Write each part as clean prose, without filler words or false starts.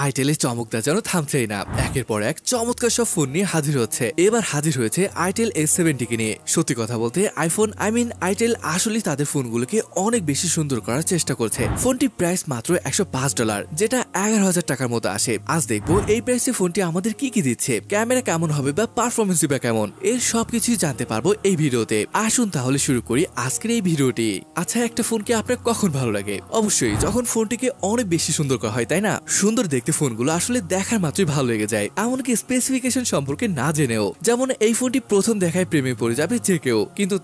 আইটেলের চমকটা যেন থামছেই না, একের পর এক চমৎকার সব ফোন নিয়ে হাজির হচ্ছে। এবার হাজির হয়েছে আইটেল A70 নিয়ে। সত্যি কথা বলতে আইটেল আসলে তাদের ফোনগুলোকে অনেক বেশি সুন্দর করার চেষ্টা করছে। ফোনটি প্রাইস মাত্র $105, যেটা 11,000 টাকার মতো আসে। আজ দেখবো এই প্রাইসে ফোনটি আমাদের কি কি দিচ্ছে, ক্যামেরা কেমন হবে বা পারফরমেন্স বা কেমন, এর সবকিছুই জানতে পারবো এই ভিডিওতে। আসুন তাহলে শুরু করি আজকের এই ভিডিওটি। আচ্ছা, একটা ফোনকে আপনার কখন ভালো লাগে? অবশ্যই যখন ফোনটিকে অনেক বেশি সুন্দর করা হয়, তাই না? সুন্দর দেখতে ফোনগুলো আসলে দেখার মাত্রই ভালো লেগে যায়, এমনকি স্পেসিফিকেশন সম্পর্কে না জেনেও। যেমন এই ফোনটি প্রথম দেখায় প্রেমে পড়ে যাবে যে কেউ, কিন্তু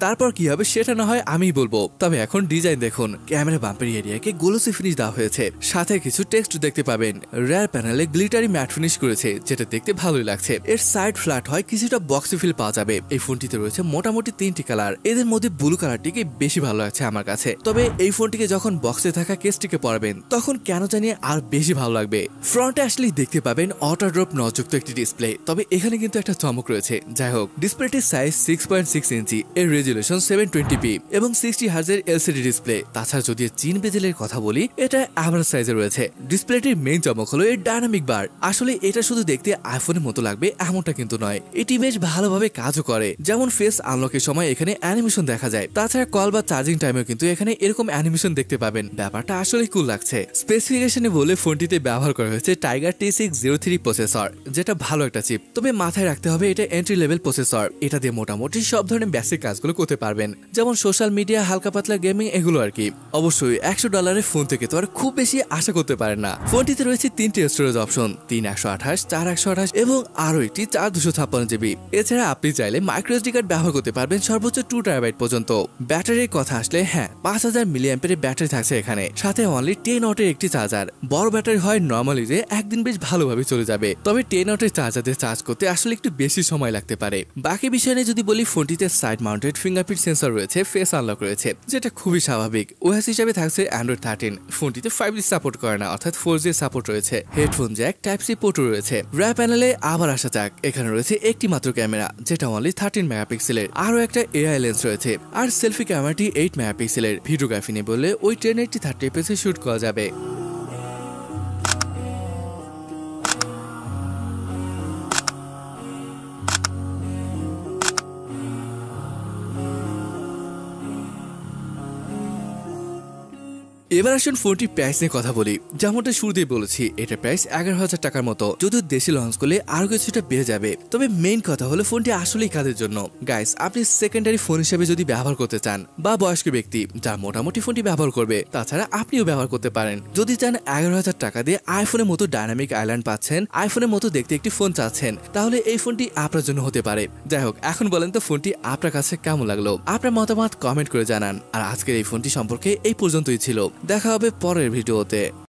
তারপর কি হবে সেটা না হয় আমিই বলবো। তবে এখন ডিজাইন দেখুন, ক্যামেরা বাম্পার এরিয়াকে গ্লোসি ফিনিশ দেওয়া হয়েছে, সাথে কিছু টেক্সট দেখতে পাবেন। রেয়ার প্যানেলে গ্লিটারি ম্যাট ফিনিশ করেছে, যেটা দেখতে ভালোই লাগছে। এর সাইড ফ্ল্যাট হয়, কিছুটা বক্সি ফিল পাওয়া যাবে। এই ফোনটিতে রয়েছে মোটামুটি 3টি কালার, এদের মধ্যে ব্লু কালারটিকে বেশি ভালো লাগছে আমার কাছে। তবে এই ফোনটিকে যখন বক্সে থাকা কেসটিকে পরাবেন তখন কেন জানি আর বেশি ভালো লাগবে। ফ্রন্টে আসলেই দেখতে পাবেন অটো ড্রপ নজযুক্ত একটি ডিসপ্লে, তবে এখানে কিন্তু একটা চমক রয়েছে। যাই হোক, ডিসপ্লেটির সাইজ 6.6 ইঞ্চি, এর রেজুলেশন 720p এবং 60 হার্জের এলসিডি ডিসপ্লে। তাছাড়া যদি চিন বেজেলের কথা বলি, এটা অ্যাভারেজ সাইজে রয়েছে। ডিসপ্লেটির মেইন চমক হলো এর ডায়নামিক বার। আসলে এটা শুধু দেখতে আইফোনের মতো লাগবে এমনটা কিন্তু নয়, এটি বেশ ভালোভাবে কাজও করে। যেমন ফেস আনলকের সময় এখানে অ্যানিমেশন দেখা যায়। তাছাড়া কল বা চার্জিং টাইমেও কিন্তু এখানে এরকম অ্যানিমেশন দেখতে পাবেন। ব্যাপারটা আসলে কুল লাগছে। স্পেসিফিকেশনে বলে ফোনটিতে ব্যবহার করা হয়েছে টাইগার T603 প্রসেসর, যেটা ভালো একটা চিপ। তবে মাথায় রাখতে হবে এটা এন্ট্রি লেভেল প্রসেসর। এটা দিয়ে মোটামুটি সব ধরনের বেসিক কাজগুলো করতে পারবেন, যেমন সোশ্যাল মিডিয়া, হালকা পাতলা গেমিং, এগুলো আর কি। অবশ্যই $100 ফোন থেকে তো আর খুব বেশি আশা করতে পারেন না। ফোনটিতে রয়েছে 3টি স্টোরেজ অপশন, 3/128, 4/128 এবং আরো একটি 4/256 জিবি। এছাড়া আপনি চাইলে মাইক্রো এসডি কার্ড ব্যবহার করতে পারবেন সর্বোচ্চ 2 TB পর্যন্ত। ব্যাটারির কথা আসলে হ্যাঁ, 5000 মিলিঅ্যাম্পিয়ারের ব্যাটারি থাকছে এখানে, সাথে অনলি 10 ওয়াটের একটি চার্জার। বড় ব্যাটারি হয় নরমালি যে একদিন বেশ ভালোভাবে চলে যাবে, তবে 10 ওয়াটের চার্জার দিয়ে চার্জ করতে আসলে একটু বেশি সময় লাগতে পারে। বাকি বিষয় নিয়ে যদি বলি, ফোনটিতে সাইড মাউন্টেড ফিঙ্গারপ্রিন্ট সেন্সর রয়েছে, ফেস আনলক রয়েছে, যেটা খুবই স্বাভাবিক। ওএস হিসেবে থাকছে অ্যান্ড্রয়েড 13। ফোনটিতে 5G সাপোর্ট করে না, অর্থাৎ 4G সাপোর্ট রয়েছে। হেডফোন জ্যাক, টাইপ সি পোর্টও রয়েছে। রিয়ার প্যানেলে আবার আসা যাক, এখানে রয়েছে একটি মাত্র ক্যামেরা, যেটা অনলি 13 মেগাপিক্সেলের। আরো একটা এআই লেন্স রয়েছে, আর সেলফি ক্যামেরাটি 8 মেগাপিক্সেলের। ভিডিওগ্রাফি নিয়ে বললে ওই 1080 30 fps শুট করা যাবে। এবার আসুন ফোনটির প্রাইস নিয়ে কথা বলি। যেমনটা শুরুতেই বলেছি, এটা প্রাইস 11,000 টাকার মতো, যদিও দেশে লঞ্চ করলে আরো কিছুটা বেড়ে যাবে। তবে মেইন কথা হলো ফোনটি আসলেই কাদের জন্য। গাইস, আপনি সেকেন্ডারি ফোন হিসেবে যদি ব্যবহার করতে চান, বা বয়স্ক ব্যক্তি যারা মোটামুটি ফোনটি ব্যবহার করবে, তাছাড়া আপনিও ব্যবহার করতে পারেন। যদি চান 11,000 টাকা দিয়ে আইফোনের মতো ডায়নামিক আইল্যান্ড পাচ্ছেন, আইফোনের মতো দেখতে একটি ফোন চাচ্ছেন, তাহলে এই ফোনটি আপনার জন্য হতে পারে। যাই হোক, এখন বলেন তো ফোনটি আপনার কাছে কেমন লাগলো? আপনার মতামত কমেন্ট করে জানান। আর আজকের এই ফোনটি সম্পর্কে এই পর্যন্তই ছিল। দেখা হবে পরের ভিডিওতে।